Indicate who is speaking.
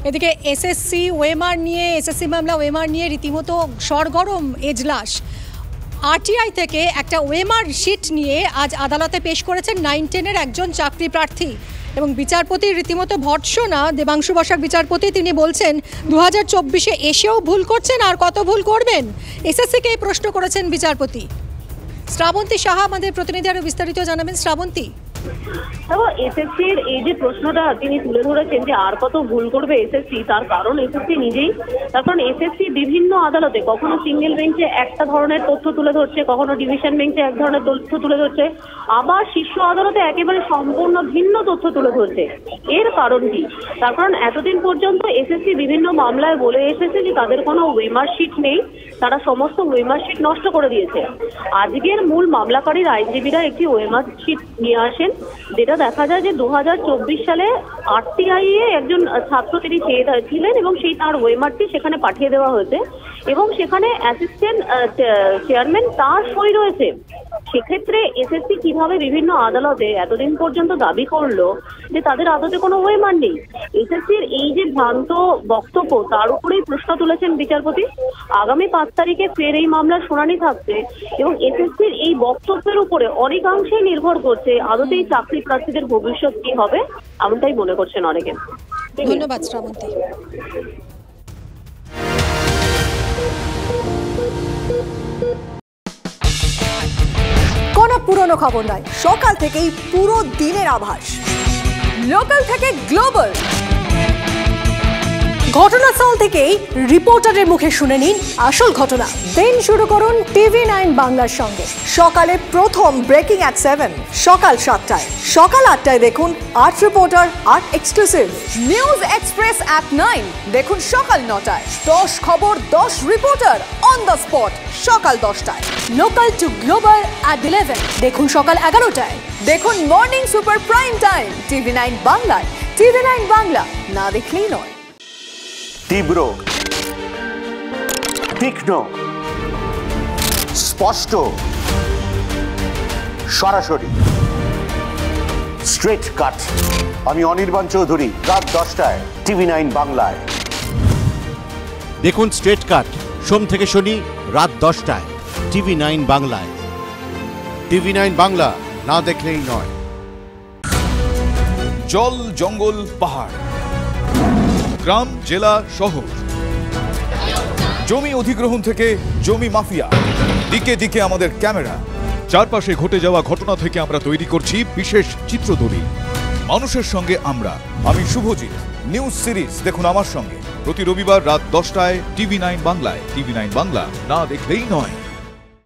Speaker 1: এদিকে এসএসসি মামলা ওএমআর নিয়ে রীতিমতো সরগরম এজলাস। আরটিআই থেকে একটা ওএমআর শিট নিয়ে আজ আদালতে পেশ করেছেন 9-10-এর একজন চাকরি প্রার্থী এবং বিচারপতির রীতিমতো ভর্ৎসনা। দেবাংশু বসাক বিচারপতি, তিনি বলছেন 2024-এ এসেও ভুল করছেন, আর কত ভুল করবেন। এসএসসিকে এই প্রশ্ন করেছেন বিচারপতি। শ্রাবন্তী সাহা আমাদের প্রতিনিধি আরও বিস্তারিত জানাবেন। শ্রাবন্তী,
Speaker 2: এসএসসির এই যে প্রশ্নটা তিনি তুলে ধরেছেন যে আর কত ভুল করবে এসএসসি, তার কারণ এসএসসি নিজেই। তার কারণ এসএসসি বিভিন্ন আদালতে কখনো সিঙ্গেল বেঞ্চে একটা ধরনের তথ্য তুলে ধরছে, কখনো ডিভিশন বেঞ্চে এক ধরনের তথ্য তুলে ধরছে, আবার শীর্ষ আদালতে একেবারে সম্পূর্ণ ভিন্ন তথ্য তুলে ধরছে। এর কারণ কি? তার কারণ এতদিন পর্যন্ত এসএসসি বিভিন্ন মামলায় বলে এসেছে যে তাদের কোনো ওয়েমার শিট নেই, তারা সমস্ত ওয়েমার শিট নষ্ট করে দিয়েছে। আজকের মূল মামলাকারীর আইনজীবীরা একটি ওয়েমার শিট নিয়ে আসেন, যেটা দেখা যায় যে 2024 সালে আরটিআই এ একজন ছাত্র তিনি চেয়েছিলেন এবং সেই তার ওয়েমারটি সেখানে পাঠিয়ে দেওয়া হয়েছে এবং সেখানে অ্যাসিস্ট্যান্ট চেয়ারম্যান তার সই রয়েছে। সেক্ষেত্রে এসএসসি কিভাবে বিভিন্ন আদালতে এতদিন পর্যন্ত দাবি করলো যে তাদের আদতে কোনো ওয়েমার নেই? এসএসসির এই যে ভ্রান্ত বক্তব্য, তার উপরেই প্রশ্ন তুলেছেন বিচারপতি। আগামী 5 তারিখে ফের এই মামলার শুনানি থাকছে এবং এসএসসির এই বক্তব্যের উপরে অনেকাংশেই নির্ভর করছে আদতেই চাকরি প্রার্থীদের ভবিষ্যৎ কি হবে, এমনটাই মনে করছেন অনেকে।
Speaker 1: ধন্যবাদ শ্রাবন্তী।
Speaker 3: কোনো পুরনো খবর নয়, সকাল থেকেই পুরো দিনের আভাস, লোকাল থেকে গ্লোবাল। ঘটনাস্থল থেকেই রিপোর্টারের মুখে শুনে নিন আসল ঘটনা। দিন শুরু করুন TV9 বাংলার সঙ্গে। সকালে প্রথম ব্রেকিং অ্যাট 7, সকাল 7টায়, সকাল 8টায় দেখুন art reporter, art exclusive. News express at 9 দেখুন সকাল 9টায়। 10 খবর 10 রিপোর্টার অন দ্য স্পট সকাল 10টায়। লোকাল টু গ্লোবাল অ্যাট 11 দেখুন সকাল 11টায়। দেখুন morning super prime time TV9 বাংলায়। TV9 বাংলা, না দেখলেই নয়।
Speaker 4: তীব্র, তীক্ষ্ণ, স্পষ্ট, সরাসরি, স্ট্রেট কাট। আমি অনির্বাণ চৌধুরী, রাত 10টায় TV9 বাংলায়।
Speaker 5: দেখুন স্ট্রেট কাট সোম থেকে শনি রাত 10টায় TV9 বাংলায়। TV9 বাংলা, না দেখলেই নয়।
Speaker 6: জল, জঙ্গল, পাহাড়, গ্রাম, জেলা, শহর, জমি অধিগ্রহণ থেকে জমি মাফিয়া, দিকে দিকে আমাদের ক্যামেরা। চারপাশে ঘটে যাওয়া ঘটনা থেকে আমরা তৈরি করছি বিশেষ চিত্রদলিল। মানুষের সঙ্গে আমি শুভজিৎ। নিউজ সিরিজ দেখুন আমার সঙ্গে প্রতি রবিবার রাত 10টায় TV9 বাংলায়। TV9 বাংলা, না দেখলেই নয়।